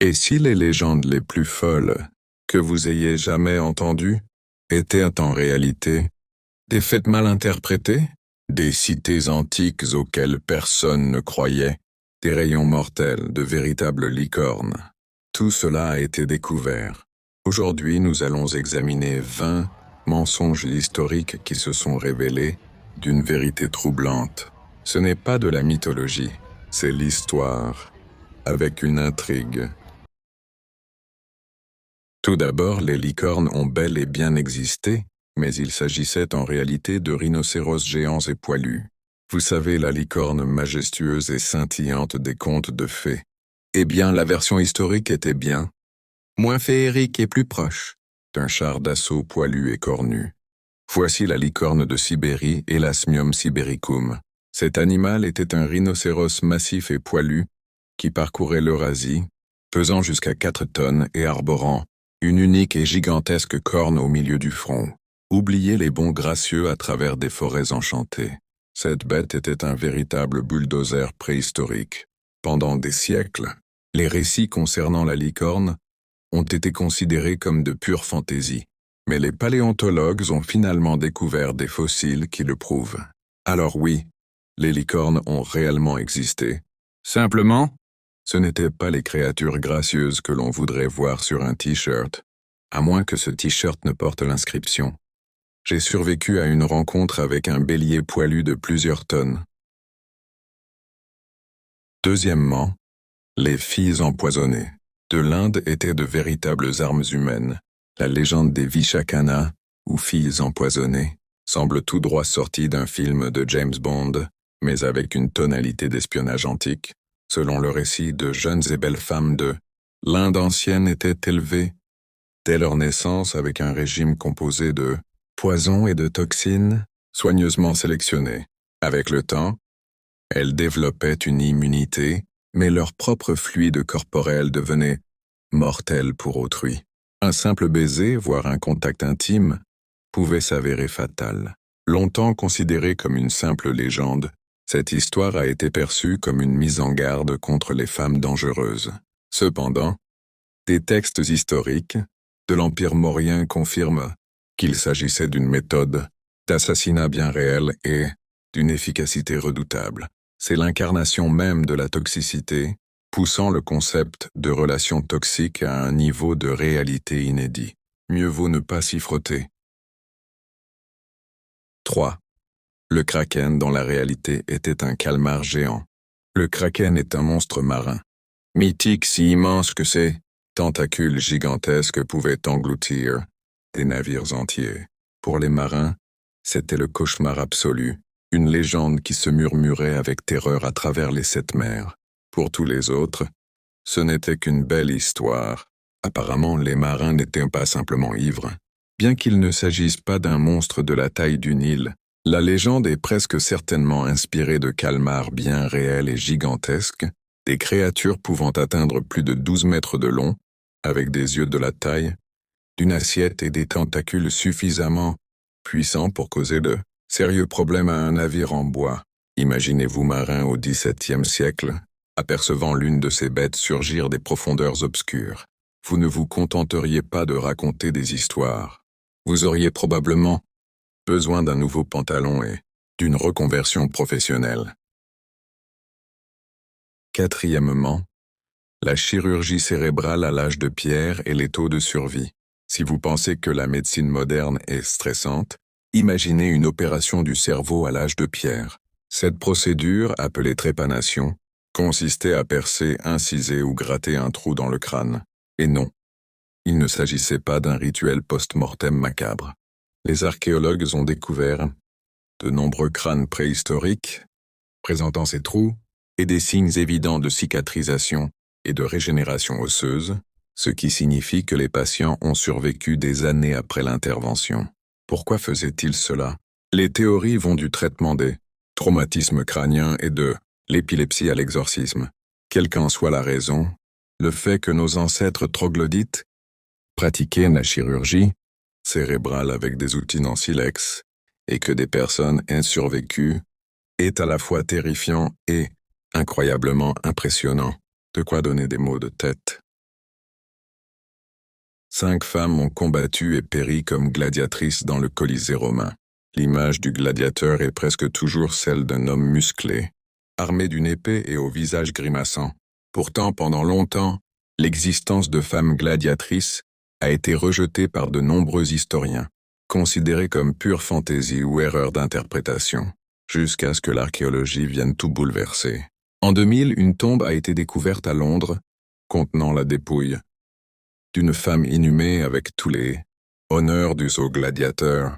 Et si les légendes les plus folles que vous ayez jamais entendues étaient en réalité des faits mal interprétés, des cités antiques auxquelles personne ne croyait, des rayons mortels, de véritables licornes. Tout cela a été découvert. Aujourd'hui, nous allons examiner 20 mensonges historiques qui se sont révélés d'une vérité troublante. Ce n'est pas de la mythologie, c'est l'histoire, avec une intrigue. Tout d'abord, les licornes ont bel et bien existé, mais il s'agissait en réalité de rhinocéros géants et poilus. Vous savez, la licorne majestueuse et scintillante des contes de fées. Eh bien, la version historique était bien moins féerique et plus proche d'un char d'assaut poilu et cornu. Voici la licorne de Sibérie, Elasmium sibericum. Cet animal était un rhinocéros massif et poilu qui parcourait l'Eurasie, pesant jusqu'à 4 tonnes et arborant une unique et gigantesque corne au milieu du front. Oubliez les bonds gracieux à travers des forêts enchantées. Cette bête était un véritable bulldozer préhistorique. Pendant des siècles, les récits concernant la licorne ont été considérés comme de pure fantaisie. Mais les paléontologues ont finalement découvert des fossiles qui le prouvent. Alors oui, les licornes ont réellement existé. Simplement, ce n'étaient pas les créatures gracieuses que l'on voudrait voir sur un t-shirt, à moins que ce t-shirt ne porte l'inscription « J'ai survécu à une rencontre avec un bélier poilu de plusieurs tonnes ». Deuxièmement, les filles empoisonnées. De l'Inde étaient de véritables armes humaines. La légende des Vishakana, ou filles empoisonnées, semble tout droit sortie d'un film de James Bond, mais avec une tonalité d'espionnage antique. Selon le récit de jeunes et belles femmes de l'Inde ancienne étaient élevées dès leur naissance avec un régime composé de poisons et de toxines soigneusement sélectionnés. Avec le temps, elles développaient une immunité, mais leur propre fluide corporel devenait mortel pour autrui. Un simple baiser, voire un contact intime, pouvait s'avérer fatal. Longtemps considérée comme une simple légende, cette histoire a été perçue comme une mise en garde contre les femmes dangereuses. Cependant, des textes historiques de l'Empire maurien confirment qu'il s'agissait d'une méthode d'assassinat bien réelle et d'une efficacité redoutable. C'est l'incarnation même de la toxicité, poussant le concept de relation toxique à un niveau de réalité inédit. Mieux vaut ne pas s'y frotter. 3. Le kraken dans la réalité était un calmar géant. Le kraken est un monstre marin. Mythique si immense que ses tentacules gigantesques pouvaient engloutir des navires entiers. Pour les marins, c'était le cauchemar absolu, une légende qui se murmurait avec terreur à travers les 7 mers. Pour tous les autres, ce n'était qu'une belle histoire. Apparemment, les marins n'étaient pas simplement ivres. Bien qu'il ne s'agisse pas d'un monstre de la taille d'une île, la légende est presque certainement inspirée de calmars bien réels et gigantesques, des créatures pouvant atteindre plus de 12 mètres de long, avec des yeux de la taille d'une assiette et des tentacules suffisamment puissants pour causer de sérieux problèmes à un navire en bois. Imaginez-vous marin au XVIIe siècle, apercevant l'une de ces bêtes surgir des profondeurs obscures. Vous ne vous contenteriez pas de raconter des histoires. Vous auriez probablement besoin d'un nouveau pantalon et d'une reconversion professionnelle. Quatrièmement, la chirurgie cérébrale à l'âge de pierre et les taux de survie. Si vous pensez que la médecine moderne est stressante, imaginez une opération du cerveau à l'âge de pierre. Cette procédure, appelée trépanation, consistait à percer, inciser ou gratter un trou dans le crâne. Et non, il ne s'agissait pas d'un rituel post-mortem macabre. Les archéologues ont découvert de nombreux crânes préhistoriques présentant ces trous et des signes évidents de cicatrisation et de régénération osseuse, ce qui signifie que les patients ont survécu des années après l'intervention. Pourquoi faisaient-ils cela? Les théories vont du traitement des traumatismes crâniens et de l'épilepsie à l'exorcisme. Quelle qu'en soit la raison, le fait que nos ancêtres troglodytes pratiquaient la chirurgie cérébrale avec des outils en silex et que des personnes aient survécu est à la fois terrifiant et incroyablement impressionnant. De quoi donner des maux de tête. 5 femmes ont combattu et péri comme gladiatrices dans le Colisée romain. L'image du gladiateur est presque toujours celle d'un homme musclé, armé d'une épée et au visage grimaçant. Pourtant, pendant longtemps, l'existence de femmes gladiatrices a été rejetée par de nombreux historiens, considérée comme pure fantaisie ou erreur d'interprétation, jusqu'à ce que l'archéologie vienne tout bouleverser. En 2000, une tombe a été découverte à Londres, contenant la dépouille d'une femme inhumée avec tous les honneurs dus au gladiateur,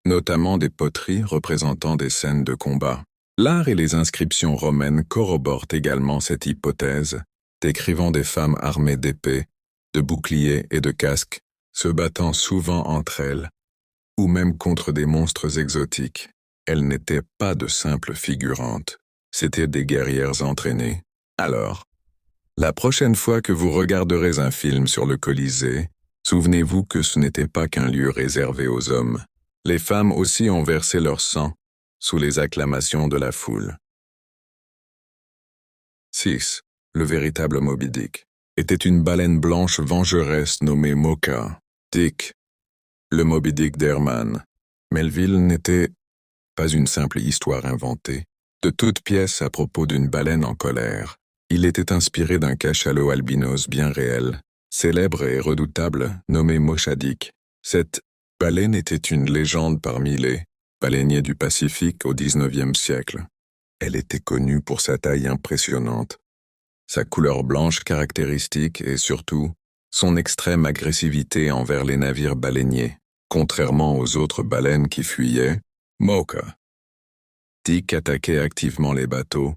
notamment des poteries représentant des scènes de combat. L'art et les inscriptions romaines corroborent également cette hypothèse, décrivant des femmes armées d'épées, de boucliers et de casques, se battant souvent entre elles, ou même contre des monstres exotiques. Elles n'étaient pas de simples figurantes, c'étaient des guerrières entraînées. Alors, la prochaine fois que vous regarderez un film sur le Colisée, souvenez-vous que ce n'était pas qu'un lieu réservé aux hommes. Les femmes aussi ont versé leur sang, sous les acclamations de la foule. 6. Le véritable Moby Dick était une baleine blanche vengeresse nommée Mocha. Dick, le Moby Dick d'Herman Melville, n'était pas une simple histoire inventée, de toute pièce à propos d'une baleine en colère. Il était inspiré d'un cachalot albinos bien réel, célèbre et redoutable, nommé Mocha Dick. Cette baleine était une légende parmi les baleiniers du Pacifique au XIXe siècle. Elle était connue pour sa taille impressionnante, sa couleur blanche caractéristique et surtout, son extrême agressivité envers les navires baleiniers. Contrairement aux autres baleines qui fuyaient, Mocha Dick attaquait activement les bateaux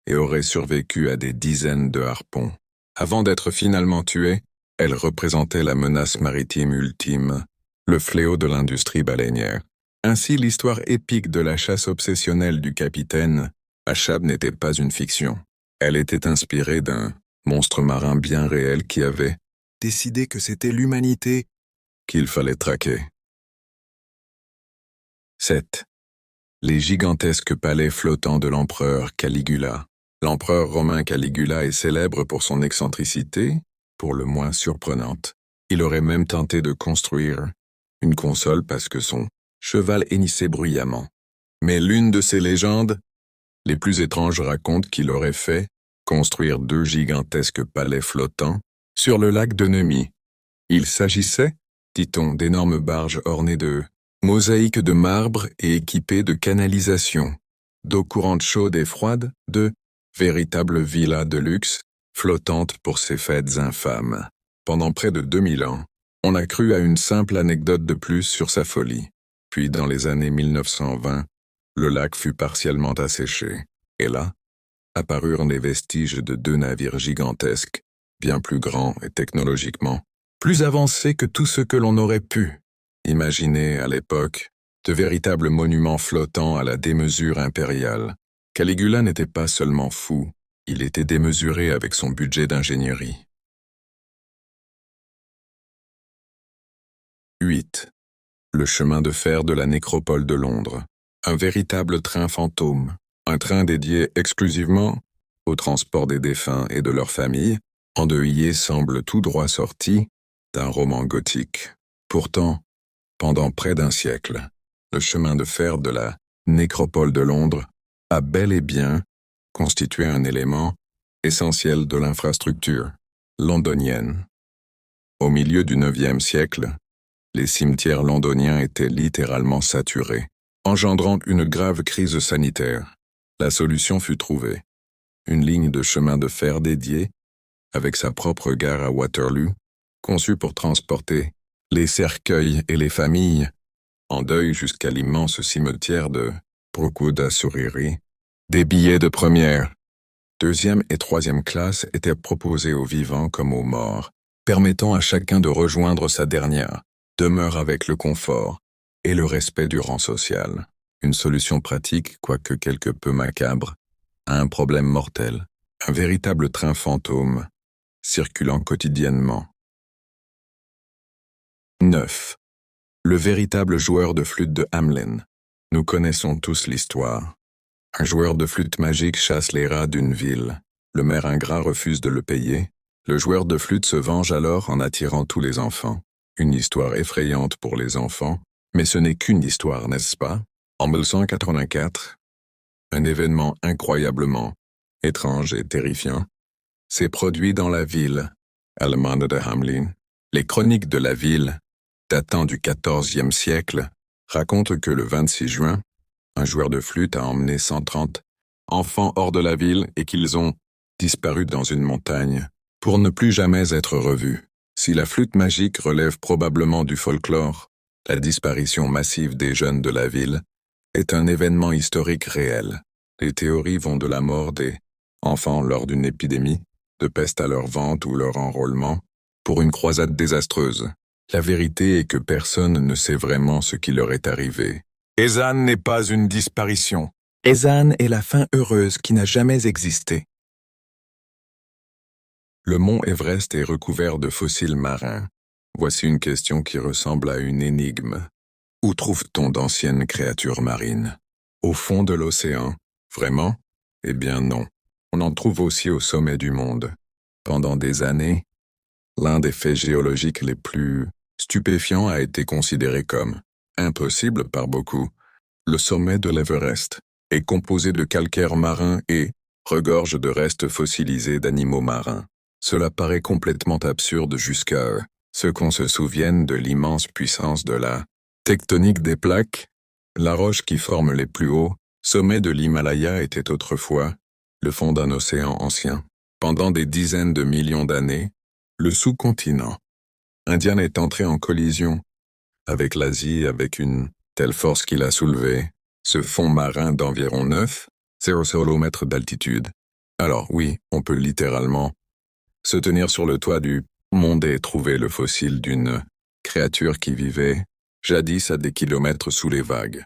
et aurait survécu à des dizaines de harpons. Avant d'être finalement tuée, elle représentait la menace maritime ultime, le fléau de l'industrie baleinière. Ainsi, l'histoire épique de la chasse obsessionnelle du capitaine Achab n'était pas une fiction. Elle était inspirée d'un monstre marin bien réel qui avait décidé que c'était l'humanité qu'il fallait traquer. 7. Les gigantesques palais flottants de l'empereur Caligula. L'empereur romain Caligula est célèbre pour son excentricité, pour le moins surprenante. Il aurait même tenté de construire une console parce que son cheval hennissait bruyamment. Mais l'une de ces légendes les plus étranges raconte qu'il aurait fait construire 2 gigantesques palais flottants sur le lac de Nemi. Il s'agissait, dit-on, d'énormes barges ornées de mosaïques de marbre et équipées de canalisations, d'eau courante chaude et froide, de véritables villas de luxe, flottantes pour ces fêtes infâmes. Pendant près de 2000 ans, on a cru à une simple anecdote de plus sur sa folie. Puis dans les années 1920, le lac fut partiellement asséché, et là, apparurent les vestiges de 2 navires gigantesques, bien plus grands et technologiquement plus avancés que tout ce que l'on aurait pu imaginer à l'époque, de véritables monuments flottants à la démesure impériale. Caligula n'était pas seulement fou, il était démesuré avec son budget d'ingénierie. 8. Le chemin de fer de la nécropole de Londres. Un véritable train fantôme, un train dédié exclusivement au transport des défunts et de leurs familles, endeuillés semble tout droit sorti d'un roman gothique. Pourtant, pendant près d'un siècle, le chemin de fer de la nécropole de Londres a bel et bien constitué un élément essentiel de l'infrastructure londonienne. Au milieu du IXe siècle, les cimetières londoniens étaient littéralement saturés, engendrant une grave crise sanitaire. La solution fut trouvée. Une ligne de chemin de fer dédiée, avec sa propre gare à Waterloo, conçue pour transporter les cercueils et les familles en deuil jusqu'à l'immense cimetière de Brookwood à Surrey. Des billets de première, deuxième et troisième classe étaient proposés aux vivants comme aux morts, permettant à chacun de rejoindre sa dernière demeure avec le confort et le respect du rang social. Une solution pratique, quoique quelque peu macabre, à un problème mortel. Un véritable train fantôme, circulant quotidiennement. 9. Le véritable joueur de flûte de Hamelin. Nous connaissons tous l'histoire. Un joueur de flûte magique chasse les rats d'une ville. Le maire ingrat refuse de le payer, Le joueur de flûte se venge alors en attirant tous les enfants. Une histoire effrayante pour les enfants, mais ce n'est qu'une histoire, n'est-ce pas? En 1184, un événement incroyablement étrange et terrifiant s'est produit dans la ville allemande de Hamelin. Les chroniques de la ville, datant du XIVe siècle, racontent que le 26 juin, un joueur de flûte a emmené 130 enfants hors de la ville et qu'ils ont disparu dans une montagne pour ne plus jamais être revus. Si la flûte magique relève probablement du folklore, la disparition massive des jeunes de la ville est un événement historique réel. Les théories vont de la mort des enfants lors d'une épidémie, de peste à leur vente ou leur enrôlement, pour une croisade désastreuse. La vérité est que personne ne sait vraiment ce qui leur est arrivé. Ezan n'est pas une disparition. Ezan est la fin heureuse qui n'a jamais existé. Le mont Everest est recouvert de fossiles marins. Voici une question qui ressemble à une énigme. Où trouve-t-on d'anciennes créatures marines? Au fond de l'océan? Vraiment? Eh bien non. On en trouve aussi au sommet du monde. Pendant des années, l'un des faits géologiques les plus stupéfiants a été considéré comme impossible par beaucoup. Le sommet de l'Everest est composé de calcaire marin et regorge de restes fossilisés d'animaux marins. Cela paraît complètement absurde jusqu'à ce qu'on se souvienne de l'immense puissance de la tectonique des plaques. La roche qui forme les plus hauts sommets de l'Himalaya était autrefois le fond d'un océan ancien. Pendant des dizaines de millions d'années, le sous-continent indien est entré en collision avec l'Asie avec une telle force qu'il a soulevé ce fond marin d'environ 9,0 km d'altitude. Alors oui, on peut littéralement se tenir sur le toit du monde et trouver le fossile d'une créature qui vivait jadis à des kilomètres sous les vagues.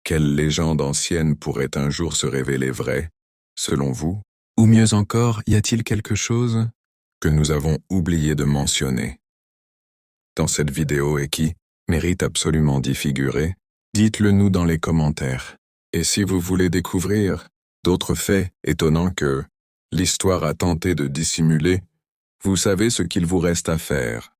Quelle légende ancienne pourrait un jour se révéler vraie, selon vous? Ou mieux encore, y a-t-il quelque chose que nous avons oublié de mentionner dans cette vidéo et qui mérite absolument d'y figurer? Dites-le nous dans les commentaires. Et si vous voulez découvrir d'autres faits étonnants que l'histoire a tenté de dissimuler, vous savez ce qu'il vous reste à faire.